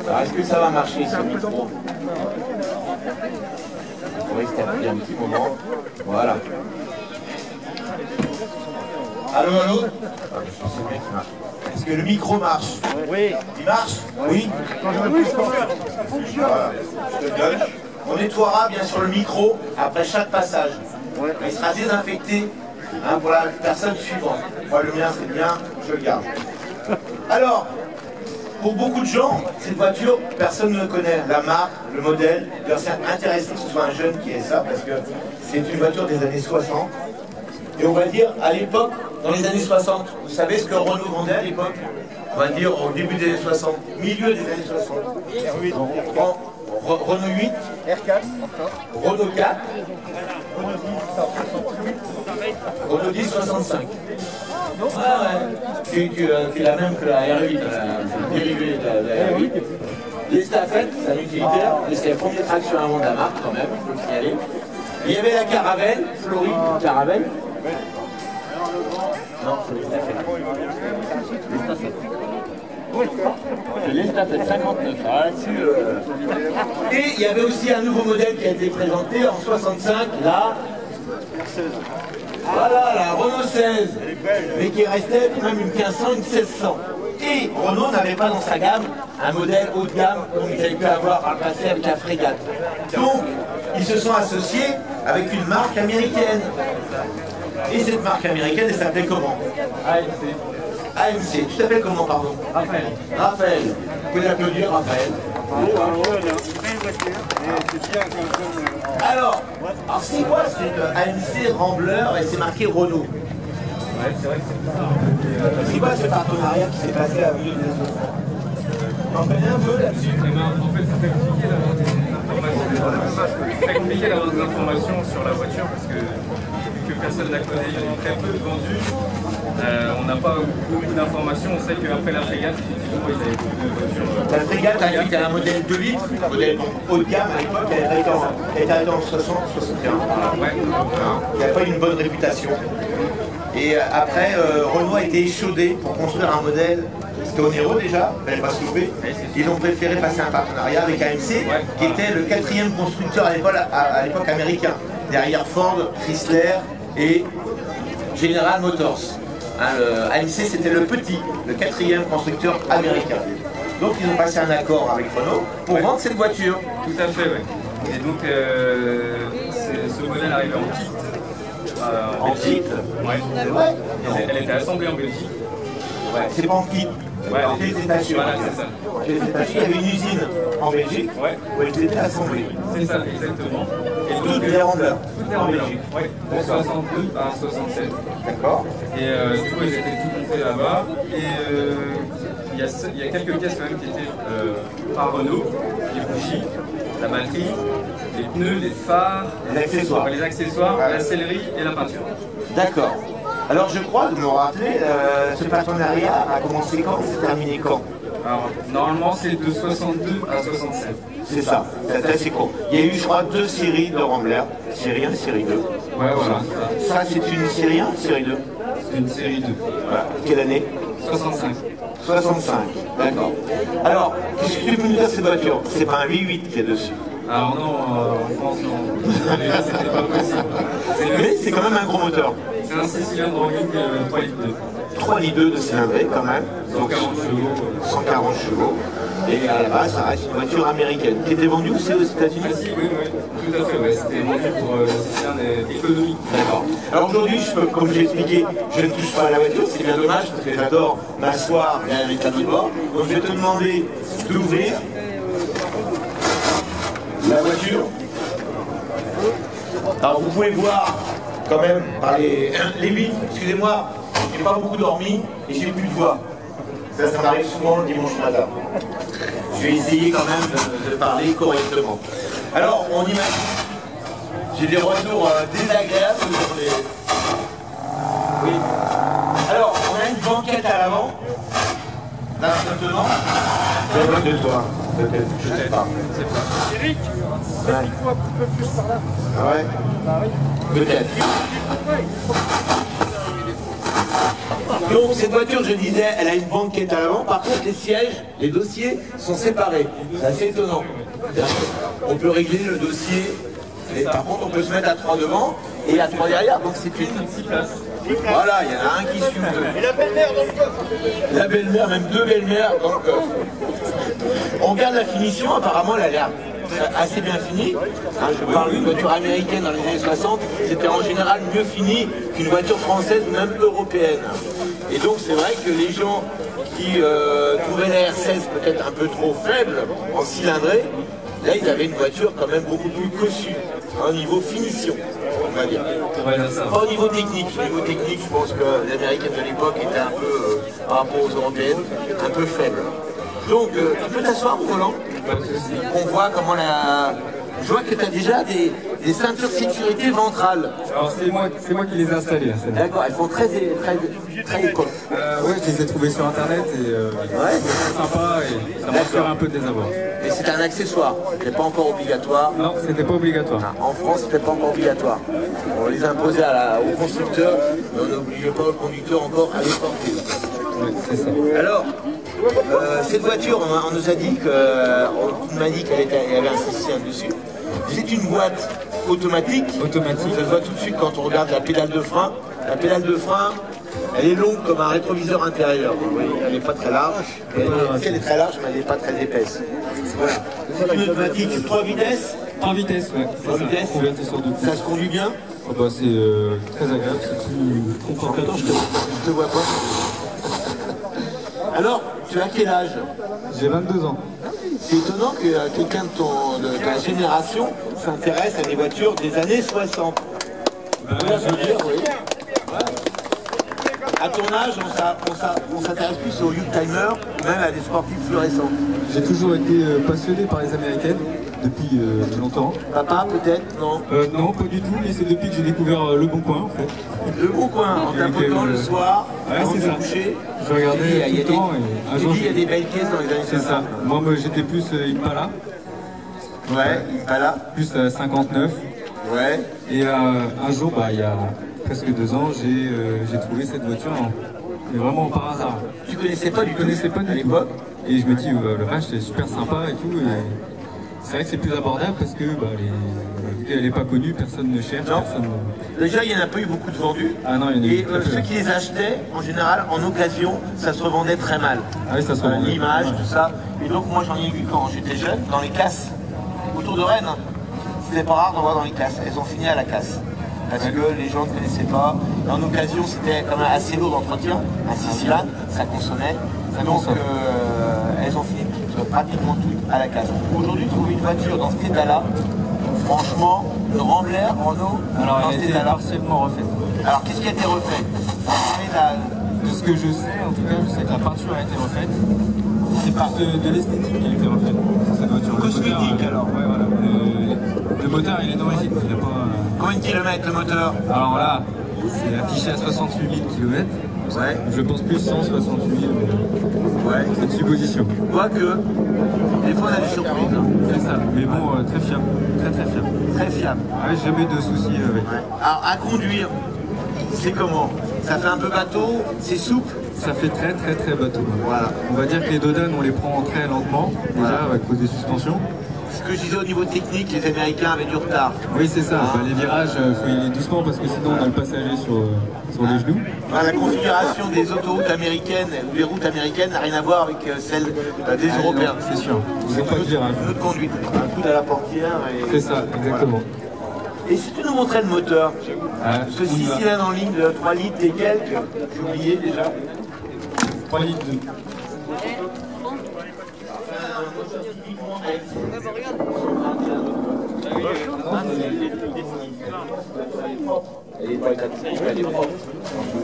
Alors, est-ce que ça va marcher ce micro? Oui, c'était un petit moment. Voilà. Allô, allô? C'est bien qu'il marche. Est-ce que le micro marche? Oui. Il marche? Oui. Voilà. Je te donne. On nettoiera bien sûr le micro après chaque passage. Il sera désinfecté pour la personne suivante. Moi, le mien, c'est bien, je le garde. Alors, pour beaucoup de gens, cette voiture, personne ne connaît la marque, le modèle. D'ailleurs, c'est intéressant que ce soit un jeune qui ait ça, parce que c'est une voiture des années 60. Et on va dire, à l'époque, dans les années 60, vous savez ce que Renault vendait à l'époque? On va dire au début des années 60, milieu des années 60. Renault 8, R4, Renault 4, Renault 10 65. Ouais. Tu l'as même que la R8, la dérivée de la R8. L'estafette, c'est un utilitaire, mais c'est la première traction avant de la marque quand même, il faut le signaler. Il y avait la caravelle, Floride, caravelle. Non, c'est l'estafette. L'estafette. C'est l'estafette 59. Ah, et il y avait aussi un nouveau modèle qui a été présenté en 65, là. Voilà, la Renault 16, mais qui restait même une 1500, une 1600. Et Renault n'avait pas dans sa gamme un modèle haut de gamme comme ils avaient pu avoir par le passé avec la Frégate. Donc, ils se sont associés avec une marque américaine. Et cette marque américaine, elle s'appelait comment? AMC. AMC. Tu t'appelles comment, pardon? Raphaël. Raphaël. Vous pouvez l'applaudir, Raphaël. Alors c'est quoi cette AMC Rambler et c'est marqué Renault? Ouais, c'est vrai que c'est c'est quoi ce partenariat qui s'est passé à milieu des années 60? On connaît un peu là-dessus? En fait, c'est très compliqué d'avoir des informations sur la voiture parce que vu que personne ne la connaît, il y en a très peu de vendus. On n'a pas beaucoup d'informations. On sait qu'après la Frégate, effectivement, ils avaient beaucoup de voitures. La Frégate était un modèle 2 litres, un modèle haut de gamme à l'époque, elle était arrêtée en 60, 61. Ouais. Il n'y a pas eu une bonne réputation. Et après, Renault a été échaudé pour construire un modèle. C'était au Nero déjà, il n'avait pas soufflé. Ils ont préféré passer un partenariat avec AMC, qui était le 4e constructeur à l'époque américain, derrière Ford, Chrysler et General Motors. AMC c'était le 4e constructeur américain. Donc ils ont passé un accord avec Renault pour vendre cette voiture. Tout à fait, oui. Et donc ce modèle arrivait en kit. En kit? Ouais. C'est vrai? Elle était assemblée en Belgique. Ouais. C'est pas en kit. Ouais, en pièces détachées. Voilà, c'est ça. Il y avait une usine en Belgique où elles étaient assemblées. C'est ça, exactement. Et toutes les Rambler en Belgique. Oui, de 62 à 67. D'accord. Et du coup, ils étaient tout montés là-bas. Et il y a quelques pièces quand même qui étaient par Renault, les bougies, la batterie, les pneus, les phares, les accessoires, la sellerie et la peinture. D'accord. Alors je crois de me rappeler, ce partenariat a commencé quand et s'est terminé quand? Alors normalement c'est de 62 à 67. C'est ça, c'est assez court. Il y a eu je crois 2 séries de Rambler, série 1 et série 2. Ouais voilà. Ça c'est une série 1 série 2? C'est une série 2. Voilà. Quelle année? 65. 65, d'accord. Alors, qu'est-ce que tu peux nous dire de cette voiture? C'est pas un V8 qui est dessus. Alors non, en France non. C'était pas possible. Mais c'est quand même un gros moteur. C'est un 6 cylindres en ligne 3 litres 2. 3 litres 2 de cylindrée quand même. 140 chevaux. 140 chevaux. Et à la base, ça reste une voiture américaine. Qui était vendue aussi aux États-Unis? Ah si, oui, tout à fait. Ouais. C'était vendu pour 6 cylindres économiques. D'accord. Alors aujourd'hui, comme j'ai expliqué, je ne touche pas à la voiture. C'est bien dommage parce que j'adore m'asseoir avec la bord. Donc je vais te demander d'ouvrir la voiture. Alors vous pouvez voir quand même par les vitres, excusez-moi, j'ai pas beaucoup dormi et j'ai plus de voix. Ça m'arrive souvent le dimanche matin. Je vais essayer quand même de parler correctement. Alors on imagine, j'ai des retours désagréables sur les... Oui. Alors on a une banquette à l'avant. Là maintenant. De toi. Peut-être, je sais pas. Eric, explique-moi un peu plus par là. Ah ouais. Bah oui. Peut-être. Donc cette voiture, je disais, elle a une banquette à l'avant. Par contre, les sièges, les dossiers sont séparés. C'est assez étonnant. On peut régler le dossier. Et par contre, on peut se mettre à 3 devant et à 3 derrière. Donc c'est une 6 places. Voilà, il y en a un qui suit deux. Et la belle-mère dans le coffre. La belle-mère, même 2 belles-mères dans le coffre. On regarde la finition, apparemment elle a l'air assez bien finie. Hein, je parle d'une voiture américaine dans les années 60, c'était en général mieux fini qu'une voiture française, même européenne. Et donc c'est vrai que les gens qui trouvaient la R16 peut-être un peu trop faible en cylindrée, là ils avaient une voiture quand même beaucoup plus cossue, au niveau finition, on va dire. Pas au niveau technique. Au niveau technique, je pense que les américaines de l'époque étaient un peu, par rapport aux européennes, un peu faibles. Donc, tu peux t'asseoir au volant. On voit comment la... Je vois que tu as déjà des ceintures de sécurité ventrales. Alors c'est moi qui les ai installées. D'accord, elles font très époque. Ouais, je les ai trouvées sur internet et c'est sympa et ça m'assure un peu de les avoir. Et c'est un accessoire, c'était pas encore obligatoire. Non, c'était pas obligatoire. En France, c'était pas encore obligatoire. On les imposait aux constructeurs, mais on n'obligeait pas au conducteur encore à les porter. Oui, c'est ça. Alors, cette voiture, on nous a dit on m'a dit qu'elle avait un système dessus. C'est une boîte automatique. Ça se voit tout de suite quand on regarde la pédale de frein. La pédale de frein, elle est longue comme un rétroviseur intérieur. Oui, elle n'est pas très large. Elle est très large, mais elle n'est pas très épaisse. Voilà. C'est une automatique 3 vitesses. 3 vitesses, ouais. 3 vitesses. Ça se conduit bien. Oh bah, c'est très agréable, c'est plus confortable. Attends, je te vois pas. Alors, tu as quel âge? J'ai 22 ans. C'est étonnant que quelqu'un de ta génération s'intéresse à des voitures des années 60. Bah, je veux dire, oui. À ton âge, on s'intéresse plus aux Youngtimers, même à des sportifs plus récents. J'ai toujours été passionné par les américaines depuis longtemps. Papa, peut-être? Non. Non, pas du tout, mais c'est depuis que j'ai découvert Le Bon Coin en fait. Le Bon Coin, en tapotant le soir, avant de se coucher. Je regardais tout le temps et un jour. Il y a des belles caisses dans les années 60. C'est ça. Moi j'étais plus Impala. Ouais, Impala. Plus 59. Ouais. Et un jour, il y a presque 2 ans, j'ai trouvé cette voiture, mais vraiment par hasard. Tu connaissais pas du tout à l'époque? Et je me dis, le vache, c'est super sympa et tout. Et c'est vrai que c'est plus abordable parce que vu qu'elle n'est pas connue, personne ne cherche. Déjà, il n'y en a pas eu beaucoup de vendus. Ah non, il y en a eu. Et ceux qui les achetaient, en général, en occasion, ça se revendait très mal. Ah oui, ça se revendait. L'image, tout ça. Et donc, moi, j'en ai vu quand j'étais jeune, dans les casses, autour de Rennes. C'était pas rare d'en voir dans les casses. Elles ont fini à la casse. Parce que les gens ne connaissaient pas. En occasion, c'était quand même assez lourd d'entretien. Un 6 cylindres, ça consommait. Donc, elles ont fini pratiquement toutes à la casse. Aujourd'hui, trouver une voiture dans cet état-là, franchement, une Rambler, Renault, alors dans elle cet était état-là. partiellement refaite. Alors, qu'est-ce qui a été refait? De ce que je sais, en tout cas, je sais que la peinture a été refaite. C'est plus de l'esthétique qui a été refaite sur cette voiture. Cosmétique, alors. Ouais, voilà. Le moteur, il est d'origine. Combien de kilomètres le moteur? Alors là, c'est affiché à 68 000 km. Ouais. Je pense plus 168 000. Ouais. C'est une supposition. Quoique, des fois on a des surprises. C'est ça. Mais bon, très fiable. Très fiable. Très fiable. Ah ouais, jamais de soucis avec. Ouais. Alors, à conduire, c'est comment? Ça fait un peu bateau, c'est souple? Ça fait très bateau. Voilà. On va dire que les dodanes, on les prend très lentement, déjà, à cause des suspensions. Ce que je disais au niveau technique, les Américains avaient du retard. Oui, c'est ça. Les virages, il faut y aller doucement parce que sinon on a le passager sur les genoux. La configuration des autoroutes américaines ou des routes américaines n'a rien à voir avec celle des Européens. C'est sûr. Ils n'ont pas de virage. Une autre conduite. Un coup à la portière. C'est ça, exactement. Et si tu nous montrais le moteur, ce 6 cylindres en ligne de 3 litres et quelques, j'ai oublié déjà. 3 litres de... Elle est pas étatique, elle est propre.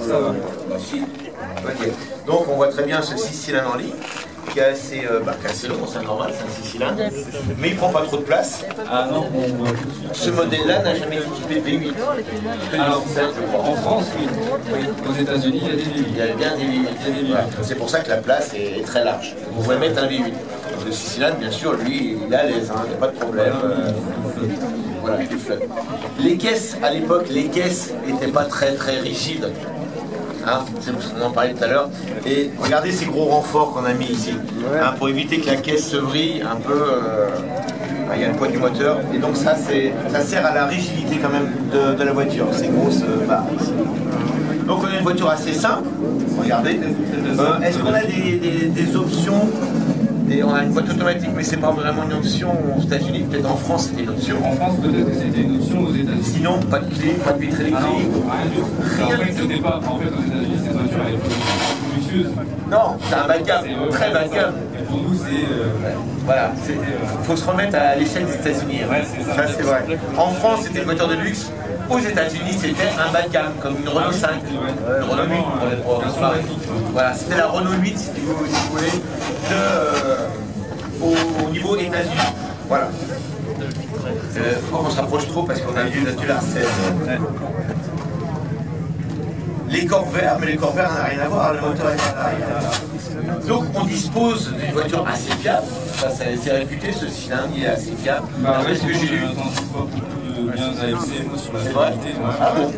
Ça va. Si. Ok. Donc on voit très bien ce 6 cylindres en ligne qui est assez long, c'est normal, c'est un 6 cylindres, mais il prend pas trop de place. Ah non, ce modèle-là n'a jamais été équipé V8. Alors, en France, oui. Aux États-Unis, il y a des V8. Il y a bien des V8. Voilà. C'est pour ça que la place est très large. Vous pouvez mettre un V8. Le 6 cylindres, bien sûr, lui, il est à l'aise, il n'y a pas de problème. Voilà, il flotte. Les caisses, à l'époque, les caisses n'étaient pas très rigides. Hein, on en parlait tout à l'heure. Et regardez ces gros renforts qu'on a mis ici, hein, pour éviter que la caisse se vrille un peu. Il y a le poids du moteur. Et donc ça sert à la rigidité quand même de la voiture, ces grosses barres ici. Donc on a une voiture assez simple. Regardez. Est-ce qu'on a des options? On a une boîte automatique, mais c'est pas vraiment une option aux États-Unis. Peut-être en France c'était une option. En France, peut-être que c'était une option, aux États-Unis. Sinon, pas de clé, pas de vitre électrique. En fait, c'était pas. En fait, aux États-Unis, cette voiture elle est plus luxueuse. Non, c'est un bas de gamme, très bas de gamme. Et pour nous, c'est. Voilà, il faut se remettre à l'échelle des États-Unis. Ouais, c'est ça. Ça, c'est vrai. En France, c'était une voiture de luxe. Aux États-Unis, c'était un bas de gamme, comme une Renault 5. Une Renault 8, voilà, c'était la Renault 8, si vous voulez, au niveau États-Unis. Voilà. On se rapproche trop parce qu'on a vu la scène. Les Corvairs, mais les Corvairs n'a rien à voir, le moteur est à l'arrière. Donc on dispose d'une voiture assez fiable. Ça, c'est réputé, ce cylindre il est assez fiable. Après, ce que j'ai lu. Bien AFC, moi, sur la C'est vrai? stabilité. Ah bon?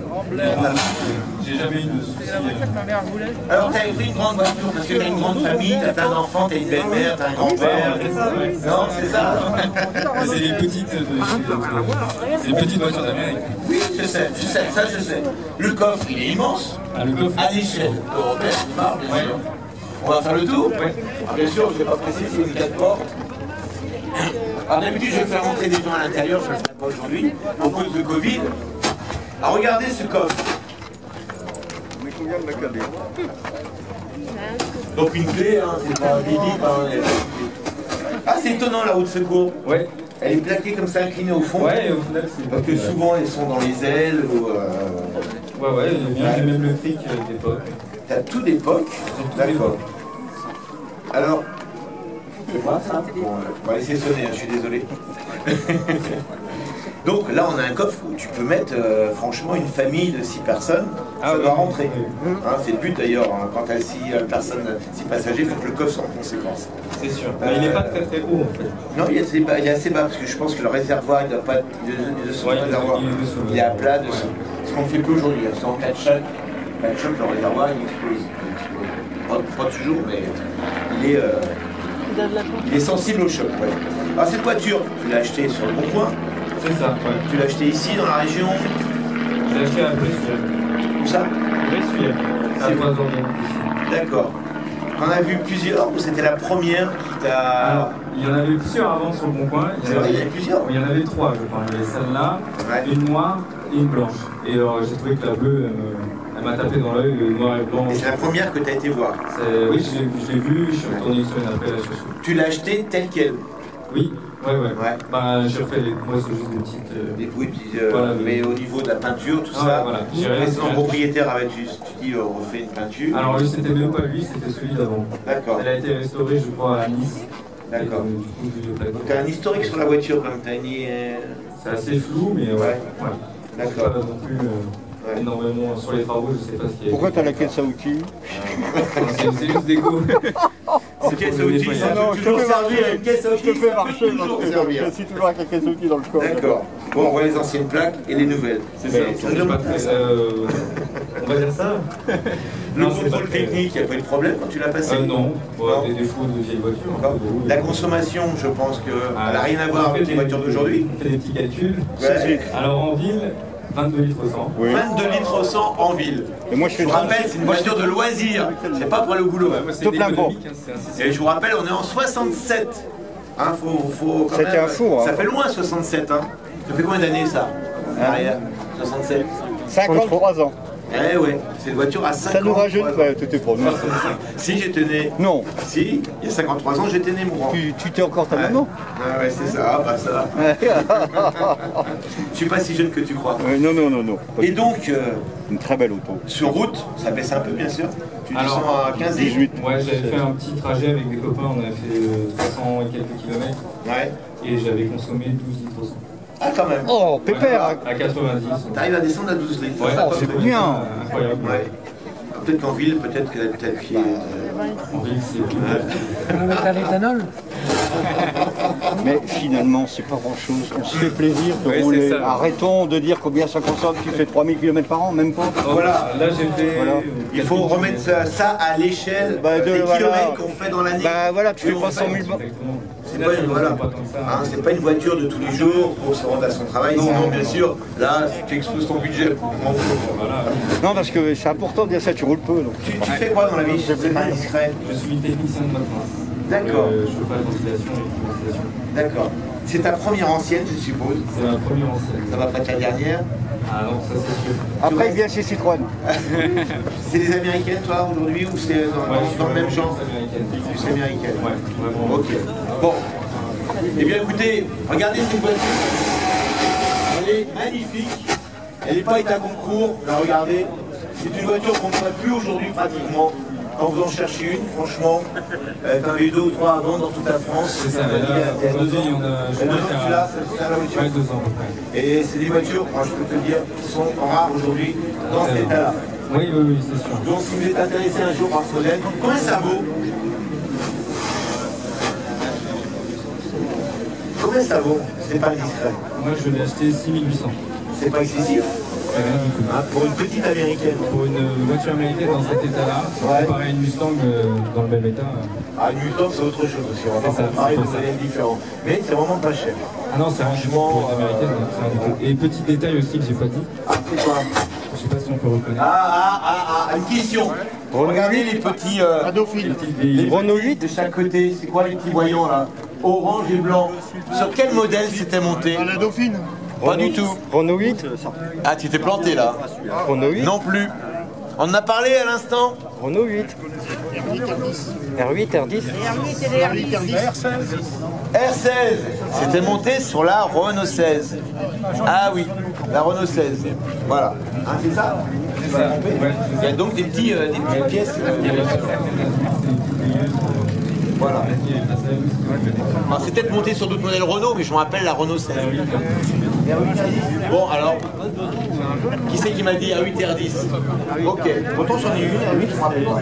J'ai jamais eu de soucis. Alors t'as pris une grande voiture parce que t'as une grande famille, t'as plein d'enfants, t'as une belle-mère, t'as un grand-père. Non, c'est ça? C'est les petites voitures d'Amérique. Oui, je sais, ça je sais. Le coffre, il est immense. Ah, le coffre. À l'échelle européenne, bien sûr. On va faire le tour? Ah, bien sûr, je ne vais pas préciser, c'est une 4 portes. Alors d'habitude, je vais faire rentrer des gens à l'intérieur, je ne le ferai pas aujourd'hui, en cause de Covid. Alors regardez ce coffre. Mais combien de la caler? Donc une clé, hein, c'est pas un bip. Hein. Ah, c'est étonnant la roue de secours. Ouais. Elle est plaquée comme ça, inclinée au fond. Ouais, et au final, c'est. Parce que souvent, elles sont dans les ailes ou... Ouais, j'ai même le fric d'époque. T'as tout d'époque. D'accord. Alors, c'est pas ça. Bon, on va laisser sonner, hein, je suis désolé. Donc là, on a un coffre où tu peux mettre, franchement, une famille de 6 personnes. Ça doit rentrer. Hein, c'est le but d'ailleurs, hein, quand tu as 6 personnes, 6 passagers, il faut que le coffre soit en conséquence. C'est sûr. Mais il n'est pas très haut en fait. Non, il est assez bas parce que je pense que le réservoir, il ne doit pas être de son réservoir. Il est à plat dessous. Ce qu'on ne fait plus aujourd'hui. C'est en 4 chocs. 4 chocs, le réservoir, il explose. Pas toujours, mais il est sensible au choc. Ouais. Alors cette voiture, tu l'as achetée sur le bon coin. C'est ça, ouais. Tu l'as acheté ici, dans la région? J'ai acheté à Bressuire. Où ça? Bressuire. C'est à 3 heures d'ici. D'accord. On a vu plusieurs, ou c'était la première qui t'a... Alors, il y en avait plusieurs avant sur le bon coin. C'est vrai, il y en a plusieurs. Il y en avait 3, je crois. Il y avait celle-là, Ouais. une noire et une blanche. Et alors, j'ai trouvé que la bleue, elle m'a tapé dans l'œil, le noir et blanc. Et c'est la première que tu as été voir. Oui, je l'ai vu, je suis retourné une semaine après la chercher. Tu l'as acheté tel quel? Oui, ouais. Ouais. Bah, j'ai refait moi, c'est juste des petites. Oui, voilà, mais au niveau de la peinture, tout Ah, ça, voilà. le précédent propriétaire avait juste, tu dis, on refait une peinture. Alors, lui, c'était même pas lui, c'était celui d'avant. D'accord. Elle a été restaurée, je crois, à Nice. D'accord. Et, du coup, Donc tu as un historique sur la voiture, comme tu as dit. c'est assez flou, mais ouais. D'accord. Pas non plus énormément sur les travaux, je sais pas ce qu'il y a. Pourquoi t'as la caisse à outils? C'est juste déco. C'est caisse à outils, ça Non, peut je te toujours fais servir. marcher. Une caisse à Je outils, te fais ça marcher peut parce toujours que servir. je suis toujours avec la caisse à outils dans le corps. D'accord. Bon, on voit les anciennes plaques et les nouvelles. C'est ça, c'est pas très. On va dire ça. Le contrôle technique, il n'y a pas eu de problème quand tu l'as passé? Non, Non. des défauts de vieilles voitures. D'accord. La consommation, je pense qu'elle n'a rien à voir avec les voitures d'aujourd'hui. On fait des petits calculs. Ouais. Alors en ville, 22 litres au 100. Oui. 22 litres au 100 en ville. Et moi je fais Je vous rappelle, c'est une voiture de loisir. C'est pas pour aller au boulot. C'est Tout plein économique, hein, c'est un système. Et je vous rappelle, on est en 67. Hein, faut quand C'était même- un four, hein. Ça fait loin 67. Hein. Ça fait combien d'années ça? Derrière 67. 53 ans. Eh ouais, c'est une voiture à 50 Ça nous rajeunit pas, t'étais pas né. Si j'étais né. Non. Si, il y a 53 ans, j'étais né, mon grand. Tu t'es encore ta maman? Ah ouais, c'est ça, ah, bah ça. Je suis pas si jeune que tu crois. Non. Et donc, Une très belle auto. sur route, ça baisse un peu, bien sûr. Tu Alors, descends à 15 18. Ouais, j'avais fait un petit trajet avec des copains, on a fait 300 et quelques kilomètres Ouais. et j'avais consommé 12 litres au 100. Ah, quand même. Oh, pépère! À 90. T'arrives à descendre à 12 litres. Ouais, Ça, pas c'est peu. bien. Incroyable. Ouais. Peut-être qu'en ville, peut-être qu'elle a peut-être qui. En ville, c'est plus. On va mettre à l'éthanol. Mais finalement, c'est pas grand-chose. On se fait plaisir de Oui, rouler. c'est ça. Arrêtons de dire combien ça consomme. Tu fais 3000 km par an, même pas. Voilà. Là, j'ai fait. Voilà. Il faut remettre ça à l'échelle des kilomètres qu'on fait dans l'année. Bah voilà, tu fais pas 100 000 Exactement. C'est pas, voilà. Hein, c'est pas une voiture de tous les jours pour se rendre à son travail. Sinon, bien sûr, là, tu exploses ton budget. Non, parce que c'est important de dire ça, tu roules peu. Donc. Tu fais quoi dans la vie? C'est pas discret. Je suis technicien de maintenance. D'accord. Je fais pas la conciliation et l'utilisation. D'accord. C'est ta première ancienne, je suppose. C'est ma première ancienne. Ça va pas être la dernière. Ah non, ça c'est sûr. Après, il vient chez Citroën. C'est des américaines, toi, aujourd'hui, ou c'est dans le même genre? Plus américaine. Ouais, vraiment. Ok. Bon. Eh bien, écoutez, regardez cette voiture. Elle est magnifique. Elle n'est pas état concours. Là, regardez. C'est une voiture qu'on ne voit plus aujourd'hui pratiquement. Quand vous en cherchez une, franchement, t'en as eu 2 ou 3 à vendre dans toute la France. C'est ça, aujourd'hui, il y en a. C'est la voiture. Ouais, 2 ans à peu près. Et c'est des voitures, moi, je peux te dire, qui sont rares aujourd'hui dans cet état-là. Oui, oui, oui, c'est sûr. Donc si vous êtes intéressé un jour par ce modèle, combien ça vaut? Combien ça vaut? C'est pas discret. Moi, je l'ai acheté 6800. C'est pas excessif C'est rien du tout. hein, pour une petite américaine. Pour une voiture américaine dans cet état-là, Ouais. comparé à une Mustang dans le même état. Ah, une Mustang, c'est autre chose aussi. On va C'est ça, pas comparer c'est des ça. modèles différents. Mais c'est vraiment pas cher. Ah non, c'est rien du tout pour une américaine. C'est rien du tout. Et petit détail aussi que j'ai pas dit, Ah, c'est quoi? je sais pas si on peut reconnaître. Une question. Regardez les petits. Les Renault petits 8 de chaque côté. C'est quoi les petits voyants là? Orange et blanc. Sur quel modèle c'était monté? La Dauphine. Pas du tout. Renault 8 Ah, tu t'es planté là. Renault 8 Non plus. On en a parlé à l'instant. Renault 8 R8, R10 R16. C'était monté sur la Renault 16. Ah oui, la Renault 16. Voilà. Hein, c'est ça? C'est ça. Ouais, Il y a donc des petites pièces. Voilà. Alors, c'est peut-être monté sur d'autres modèles Renault, mais je me rappelle la Renault 16. Bon, alors, qui c'est qui m'a dit R8 et R10? Ok, pourtant j'en ai eu une R8, je me rappelle pas.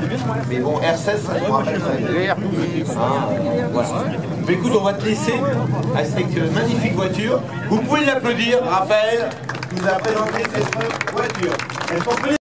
Mais bon, R16, ça je me rappelle pas. Ah, voilà. Mais écoute, on va te laisser avec cette magnifique voiture. Vous pouvez l'applaudir, Raphaël, qui nous a présenté cette voiture. Est-ce qu'on peut